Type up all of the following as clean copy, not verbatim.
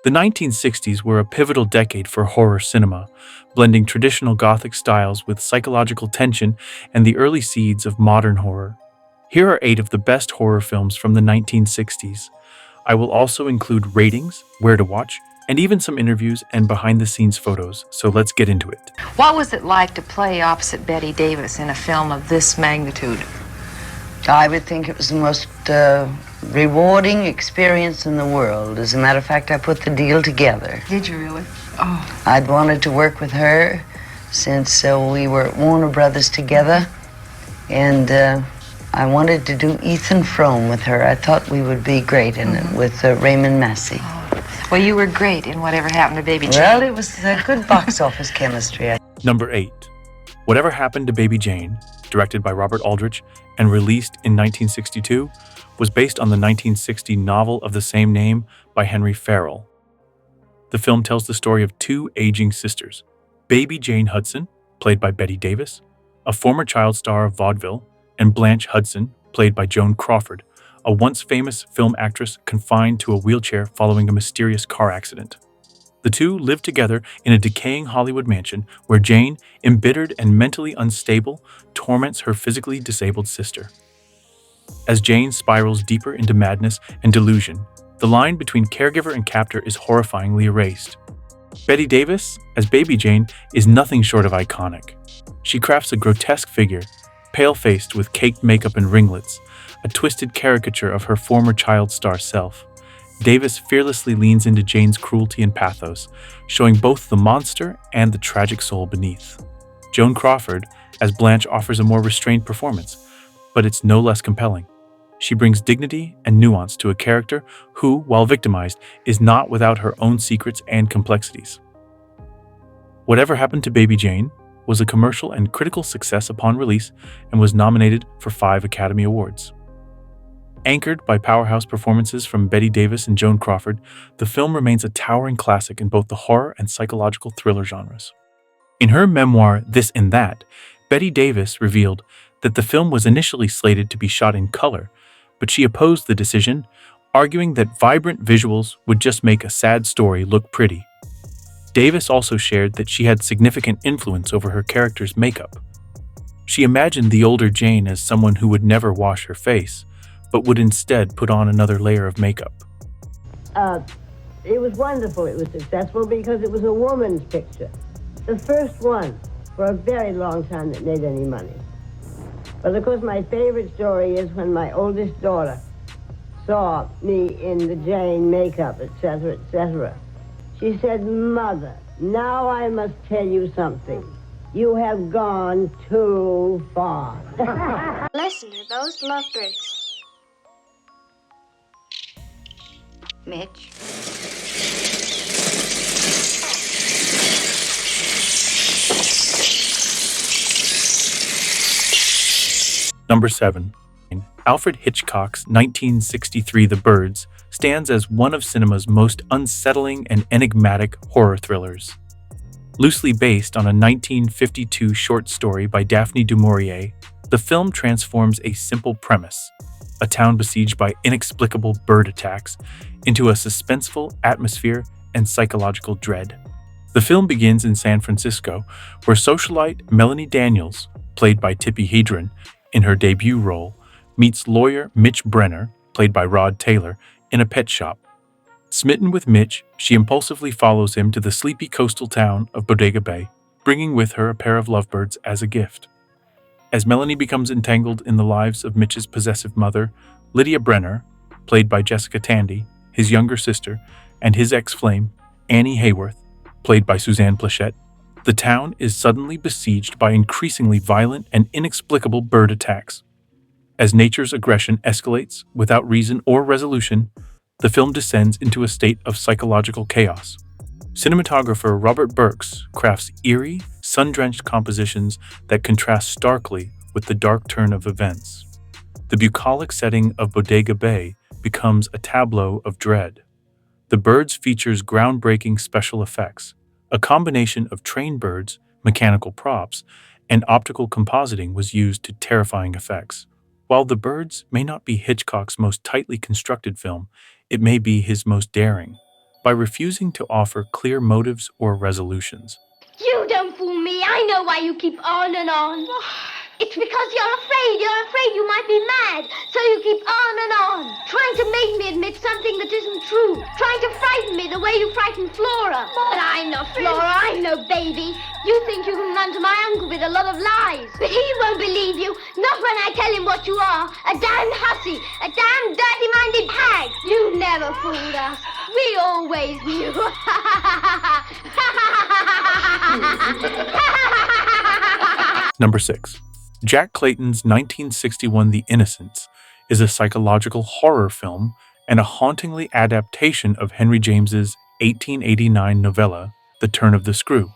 The 1960s were a pivotal decade for horror cinema, blending traditional Gothic styles with psychological tension and the early seeds of modern horror. Here are 8 of the best horror films from the 1960s. I will also include ratings, where to watch, and even some interviews and behind-the-scenes photos, so let's get into it. What was it like to play opposite Betty Davis in a film of this magnitude? I would think it was the most rewarding experience in the world. As a matter of fact, I put the deal together. Did you really? Oh. I'd wanted to work with her since we were at Warner Brothers together, and I wanted to do Ethan Frome with her. I thought we would be great in it with Raymond Massey. Well, you were great in Whatever Happened to Baby Jane. Well, it was good box office chemistry. Number 8. Whatever Happened to Baby Jane, directed by Robert Aldrich and released in 1962, was based on the 1960 novel of the same name by Henry Farrell. The film tells the story of 2 aging sisters, Baby Jane Hudson, played by Betty Davis, a former child star of vaudeville, and Blanche Hudson, played by Joan Crawford, a once famous film actress confined to a wheelchair following a mysterious car accident. The two live together in a decaying Hollywood mansion where Jane, embittered and mentally unstable, torments her physically disabled sister. As Jane spirals deeper into madness and delusion, the line between caregiver and captor is horrifyingly erased. Betty Davis, as Baby Jane, is nothing short of iconic. She crafts a grotesque figure, pale-faced with caked makeup and ringlets, a twisted caricature of her former child star self. Davis fearlessly leans into Jane's cruelty and pathos, showing both the monster and the tragic soul beneath. Joan Crawford, as Blanche, offers a more restrained performance, but it's no less compelling. She brings dignity and nuance to a character who, while victimized, is not without her own secrets and complexities. Whatever Happened to Baby Jane was a commercial and critical success upon release and was nominated for 5 Academy Awards. Anchored by powerhouse performances from Betty Davis and Joan Crawford, the film remains a towering classic in both the horror and psychological thriller genres. In her memoir, This and That, Betty Davis revealed that the film was initially slated to be shot in color, but she opposed the decision, arguing that vibrant visuals would just make a sad story look pretty. Davis also shared that she had significant influence over her character's makeup. She imagined the older Jane as someone who would never wash her face, but would instead put on another layer of makeup. It was wonderful. It was successful because it was a woman's picture. The first one for a very long time that made any money. But of course, my favorite story is when my oldest daughter saw me in the Jane makeup, etc., etc. She said, "Mother, now I must tell you something. You have gone too far." Listen to those lovebirds. Mitch. Number 7. Alfred Hitchcock's 1963 The Birds stands as one of cinema's most unsettling and enigmatic horror thrillers. Loosely based on a 1952 short story by Daphne du Maurier, the film transforms a simple premise, a town besieged by inexplicable bird attacks, into a suspenseful atmosphere and psychological dread. The film begins in San Francisco, where socialite Melanie Daniels, played by Tippi Hedren in her debut role, meets lawyer Mitch Brenner, played by Rod Taylor, in a pet shop. Smitten with Mitch, she impulsively follows him to the sleepy coastal town of Bodega Bay, bringing with her a pair of lovebirds as a gift. As Melanie becomes entangled in the lives of Mitch's possessive mother, Lydia Brenner, played by Jessica Tandy, his younger sister, and his ex-flame, Annie Hayworth, played by Suzanne Pleshette, the town is suddenly besieged by increasingly violent and inexplicable bird attacks. As nature's aggression escalates without reason or resolution, the film descends into a state of psychological chaos. Cinematographer Robert Burks crafts eerie, sun-drenched compositions that contrast starkly with the dark turn of events. The bucolic setting of Bodega Bay becomes a tableau of dread. The Birds features groundbreaking special effects. A combination of trained birds, mechanical props, and optical compositing was used to terrifying effects. While The Birds may not be Hitchcock's most tightly constructed film, it may be his most daring. by refusing to offer clear motives or resolutions. You don't fool me. I know why you keep on and on. It's because you're afraid. You're afraid you might be mad. So you keep on and on, trying to make me admit something that isn't true. Trying to frighten me the way you frighten Flora. But I'm not Flora. I'm no baby. You think you can run to my uncle with a lot of lies. But he won't believe you. Not when I tell him what you are. A damned hussy. A damned dirty-minded hag. You never fooled us. We always knew. Number 6. Jack Clayton's 1961 The Innocents is a psychological horror film and a hauntingly adaptation of Henry James's 1889 novella, The Turn of the Screw.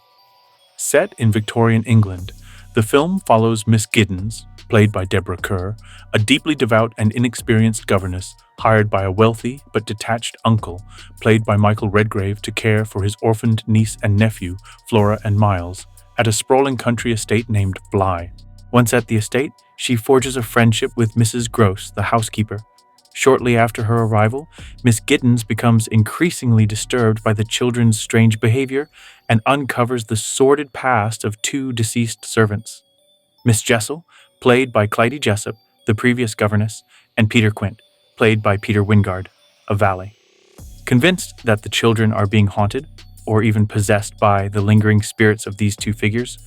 Set in Victorian England, the film follows Miss Giddens, played by Deborah Kerr, a deeply devout and inexperienced governess hired by a wealthy but detached uncle, played by Michael Redgrave, to care for his orphaned niece and nephew, Flora and Miles, at a sprawling country estate named Bly. Once at the estate, she forges a friendship with Mrs. Gross, the housekeeper. Shortly after her arrival, Miss Giddens becomes increasingly disturbed by the children's strange behavior and uncovers the sordid past of 2 deceased servants. Miss Jessel, played by Clyde Jessup, the previous governess, and Peter Quint, played by Peter Wingard, a valet. Convinced that the children are being haunted, or even possessed by the lingering spirits of these 2 figures,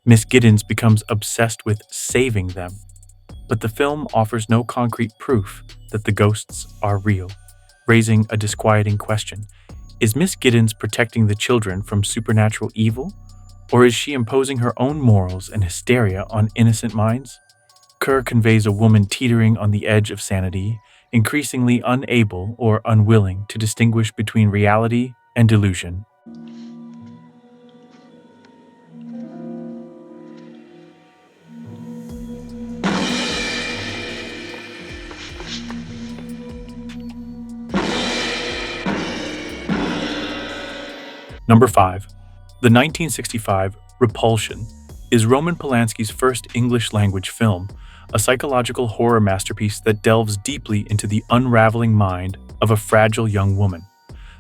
Miss Giddens becomes obsessed with saving them. But the film offers no concrete proof that the ghosts are real, raising a disquieting question. Is Miss Giddens protecting the children from supernatural evil, or is she imposing her own morals and hysteria on innocent minds? Kerr conveys a woman teetering on the edge of sanity, increasingly unable or unwilling to distinguish between reality and delusion. Number 5. The 1965 Repulsion is Roman Polanski's first English-language film, a psychological horror masterpiece that delves deeply into the unraveling mind of a fragile young woman.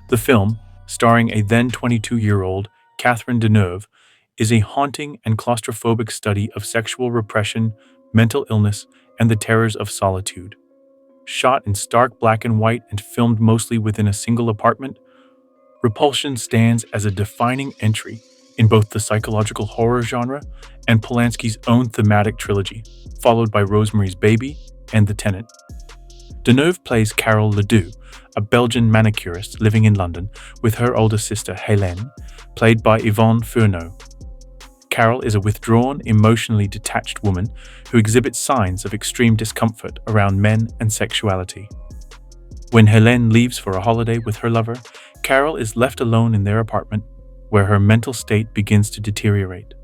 The film, starring a then 22-year-old Catherine Deneuve, is a haunting and claustrophobic study of sexual repression, mental illness, and the terrors of solitude. Shot in stark black and white and filmed mostly within a single apartment, Repulsion stands as a defining entry in both the psychological horror genre and Polanski's own thematic trilogy, followed by Rosemary's Baby and The Tenant. Deneuve plays Carole Ledoux, a Belgian manicurist living in London with her older sister Hélène, played by Yvonne Furneaux. Carole is a withdrawn, emotionally detached woman who exhibits signs of extreme discomfort around men and sexuality. When Hélène leaves for a holiday with her lover, Carole is left alone in their apartment, where her mental state begins to deteriorate.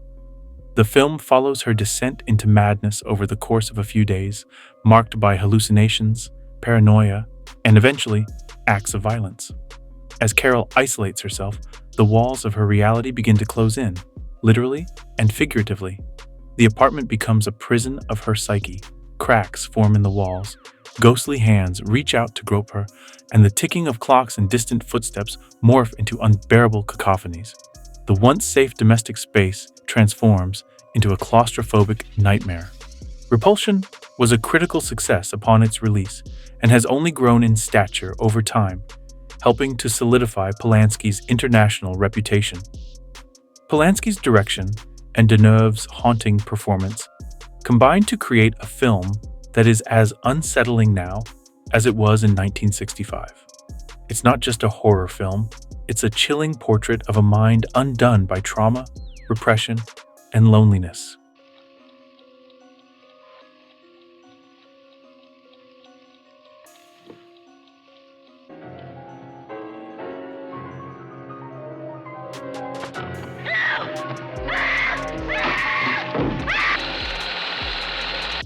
The film follows her descent into madness over the course of a few days, marked by hallucinations, paranoia, and eventually, acts of violence. As Carole isolates herself, the walls of her reality begin to close in, literally and figuratively. The apartment becomes a prison of her psyche. Cracks form in the walls, ghostly hands reach out to grope her, and the ticking of clocks and distant footsteps morph into unbearable cacophonies. The once safe domestic space transforms into a claustrophobic nightmare. Repulsion was a critical success upon its release and has only grown in stature over time, helping to solidify Polanski's international reputation. Polanski's direction and Deneuve's haunting performance combined to create a film that is as unsettling now as it was in 1965. It's not just a horror film, it's a chilling portrait of a mind undone by trauma, repression, and loneliness.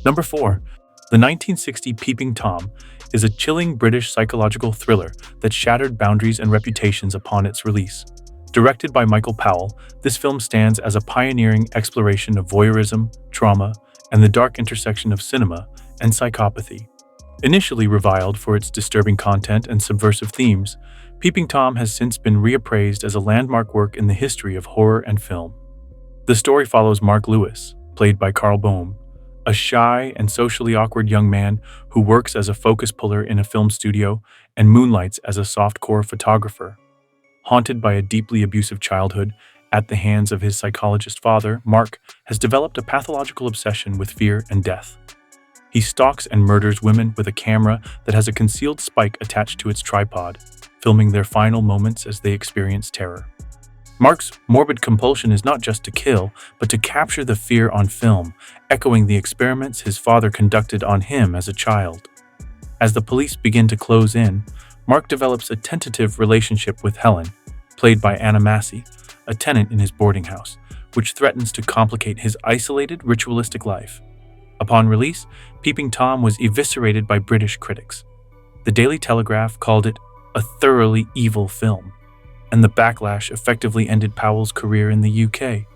Number 4. The 1960 Peeping Tom is a chilling British psychological thriller that shattered boundaries and reputations upon its release. Directed by Michael Powell, this film stands as a pioneering exploration of voyeurism, trauma, and the dark intersection of cinema and psychopathy. Initially reviled for its disturbing content and subversive themes, Peeping Tom has since been reappraised as a landmark work in the history of horror and film. The story follows Mark Lewis, played by Carl Bohm, a shy and socially awkward young man who works as a focus puller in a film studio and moonlights as a softcore photographer. Haunted by a deeply abusive childhood at the hands of his psychologist father, Mark has developed a pathological obsession with fear and death. He stalks and murders women with a camera that has a concealed spike attached to its tripod, filming their final moments as they experience terror. Mark's morbid compulsion is not just to kill, but to capture the fear on film, echoing the experiments his father conducted on him as a child. As the police begin to close in, Mark develops a tentative relationship with Helen, played by Anna Massey, a tenant in his boarding house, which threatens to complicate his isolated, ritualistic life. Upon release, Peeping Tom was eviscerated by British critics. The Daily Telegraph called it a thoroughly evil film, and the backlash effectively ended Powell's career in the UK.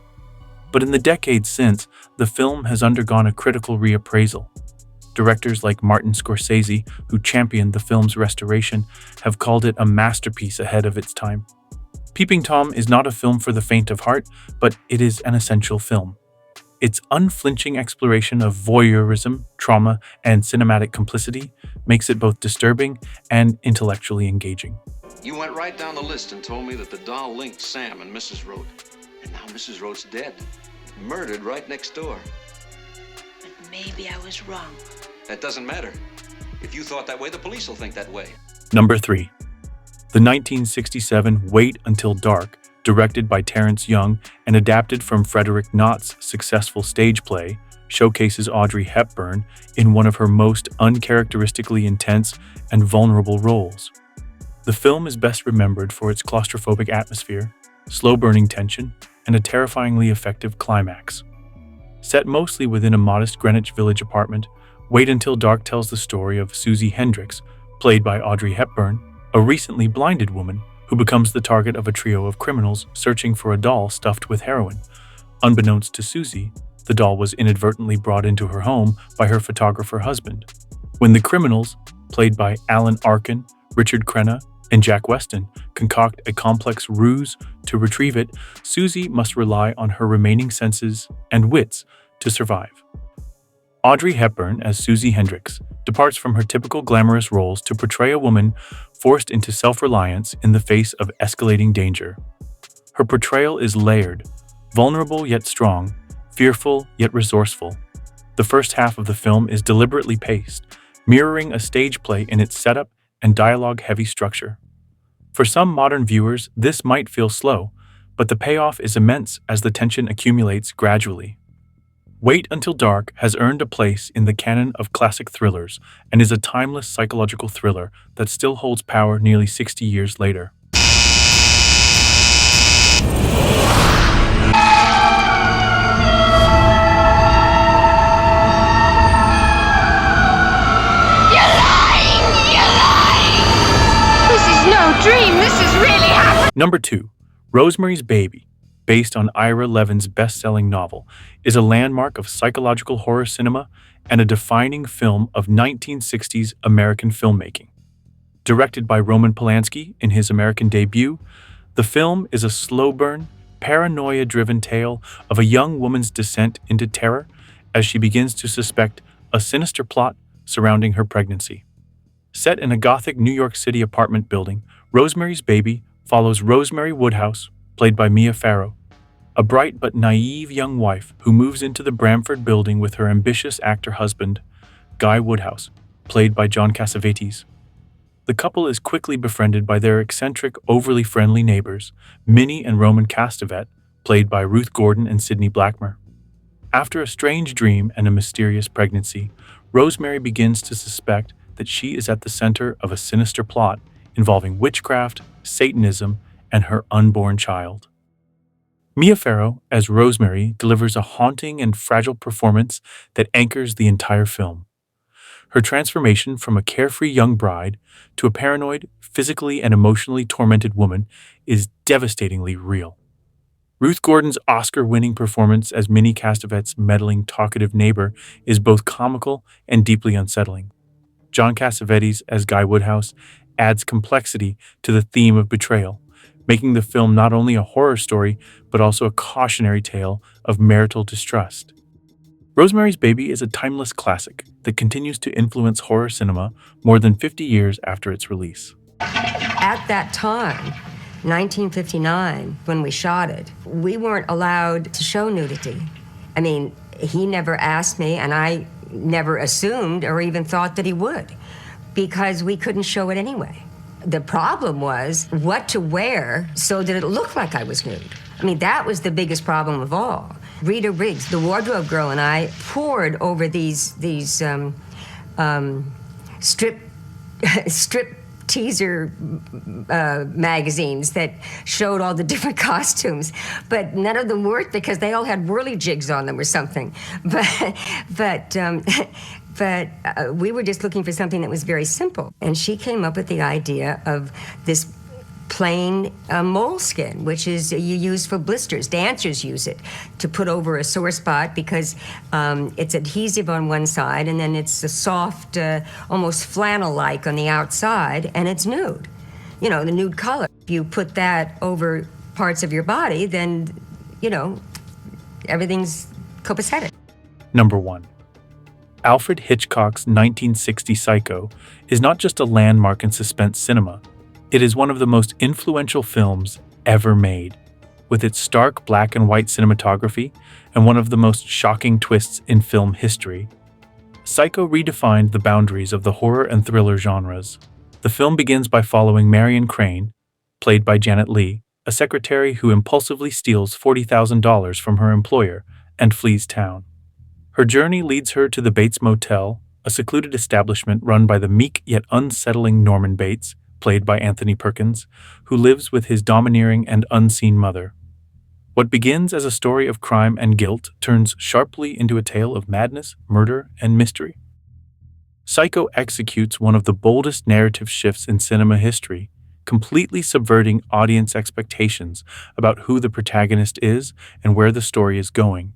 But in the decades since, the film has undergone a critical reappraisal. Directors like Martin Scorsese, who championed the film's restoration, have called it a masterpiece ahead of its time. Peeping Tom is not a film for the faint of heart, but it is an essential film. Its unflinching exploration of voyeurism, trauma, and cinematic complicity makes it both disturbing and intellectually engaging. You went right down the list and told me that the doll linked Sam and Mrs. Rote. And now Mrs. Rote's dead. Murdered right next door. But maybe I was wrong. That doesn't matter. If you thought that way, the police will think that way. Number 3. The 1967 Wait Until Dark, directed by Terrence Young and adapted from Frederick Knott's successful stage play, showcases Audrey Hepburn in one of her most uncharacteristically intense and vulnerable roles. The film is best remembered for its claustrophobic atmosphere, slow-burning tension, and a terrifyingly effective climax. Set mostly within a modest Greenwich Village apartment, Wait Until Dark tells the story of Susie Hendricks, played by Audrey Hepburn, a recently blinded woman who becomes the target of a trio of criminals searching for a doll stuffed with heroin. Unbeknownst to Susie, the doll was inadvertently brought into her home by her photographer husband. When the criminals, played by Alan Arkin, Richard Crenna, and Jack Weston, concoct a complex ruse to retrieve it, Susie must rely on her remaining senses and wits to survive. Audrey Hepburn, as Susie Hendricks, departs from her typical glamorous roles to portray a woman forced into self-reliance in the face of escalating danger. Her portrayal is layered, vulnerable yet strong, fearful yet resourceful. The first half of the film is deliberately paced, mirroring a stage play in its setup and dialogue-heavy structure. For some modern viewers, this might feel slow, but the payoff is immense as the tension accumulates gradually. Wait Until Dark has earned a place in the canon of classic thrillers and is a timeless psychological thriller that still holds power nearly 60 years later. This is no dream. This is really happening. Number 2. Rosemary's Baby, based on Ira Levin's best-selling novel, is a landmark of psychological horror cinema and a defining film of 1960s American filmmaking. Directed by Roman Polanski in his American debut, the film is a slow-burn, paranoia-driven tale of a young woman's descent into terror as she begins to suspect a sinister plot surrounding her pregnancy. Set in a Gothic New York City apartment building, Rosemary's Baby follows Rosemary Woodhouse, played by Mia Farrow, a bright but naive young wife who moves into the Bramford building with her ambitious actor husband, Guy Woodhouse, played by John Cassavetes. The couple is quickly befriended by their eccentric, overly friendly neighbors, Minnie and Roman Castevet, played by Ruth Gordon and Sidney Blackmer. After a strange dream and a mysterious pregnancy, Rosemary begins to suspect that she is at the center of a sinister plot involving witchcraft, Satanism, and her unborn child. Mia Farrow, as Rosemary, delivers a haunting and fragile performance that anchors the entire film. Her transformation from a carefree young bride to a paranoid, physically and emotionally tormented woman is devastatingly real. Ruth Gordon's Oscar-winning performance as Minnie Castevet's meddling, talkative neighbor is both comical and deeply unsettling. John Cassavetes as Guy Woodhouse adds complexity to the theme of betrayal, making the film not only a horror story, but also a cautionary tale of marital distrust. Rosemary's Baby is a timeless classic that continues to influence horror cinema more than 50 years after its release. At that time, 1959, when we shot it, we weren't allowed to show nudity. I mean, he never asked me, and I never assumed or even thought that he would, because we couldn't show it anyway. The problem was what to wear so that it looked like I was nude. I mean, that was the biggest problem of all. Rita Riggs, the wardrobe girl, and I pored over these strip teaser magazines that showed all the different costumes, but none of them worked because they all had whirly jigs on them or something. But we were just looking for something that was very simple. And she came up with the idea of this plain moleskin, which is you use for blisters. Dancers use it to put over a sore spot because it's adhesive on one side and then it's a soft, almost flannel-like on the outside, and it's nude. You know, the nude color. If you put that over parts of your body, then, you know, everything's copacetic. Number 1. Alfred Hitchcock's 1960 Psycho is not just a landmark in suspense cinema. It is one of the most influential films ever made, with its stark black and white cinematography and one of the most shocking twists in film history. Psycho redefined the boundaries of the horror and thriller genres. The film begins by following Marion Crane, played by Janet Leigh, a secretary who impulsively steals $40,000 from her employer and flees town. Her journey leads her to the Bates Motel, a secluded establishment run by the meek yet unsettling Norman Bates, played by Anthony Perkins, who lives with his domineering and unseen mother. What begins as a story of crime and guilt turns sharply into a tale of madness, murder, and mystery. Psycho executes one of the boldest narrative shifts in cinema history, completely subverting audience expectations about who the protagonist is and where the story is going.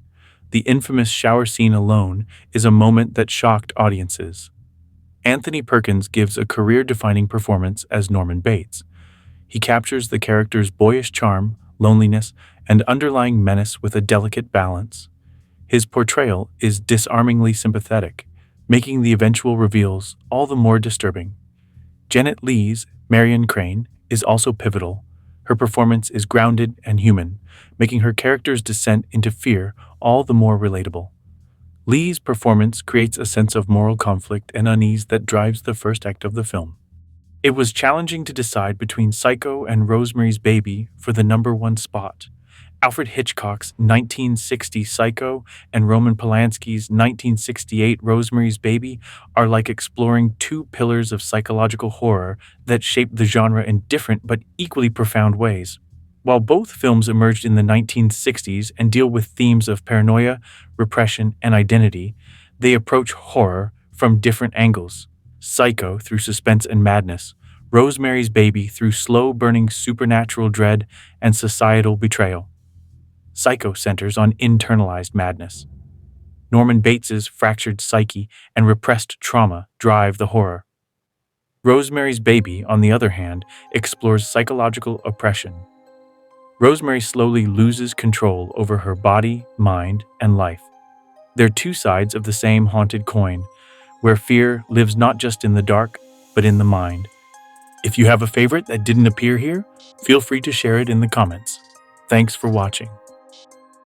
The infamous shower scene alone is a moment that shocked audiences. Anthony Perkins gives a career-defining performance as Norman Bates. He captures the character's boyish charm, loneliness, and underlying menace with a delicate balance. His portrayal is disarmingly sympathetic, making the eventual reveals all the more disturbing. Janet Leigh's Marion Crane is also pivotal. Her performance is grounded and human, making her character's descent into fear all the more relatable. Leigh's performance creates a sense of moral conflict and unease that drives the first act of the film. It was challenging to decide between Psycho and Rosemary's Baby for the number 1 spot. Alfred Hitchcock's 1960 Psycho and Roman Polanski's 1968 Rosemary's Baby are like exploring two pillars of psychological horror that shaped the genre in different but equally profound ways. While both films emerged in the 1960s and deal with themes of paranoia, repression, and identity, they approach horror from different angles. Psycho through suspense and madness, Rosemary's Baby through slow-burning supernatural dread and societal betrayal. Psycho centers on internalized madness. Norman Bates's fractured psyche and repressed trauma drive the horror. Rosemary's Baby, on the other hand, explores psychological oppression. Rosemary slowly loses control over her body, mind, and life. They're two sides of the same haunted coin, where fear lives not just in the dark, but in the mind. If you have a favorite that didn't appear here, feel free to share it in the comments. Thanks for watching.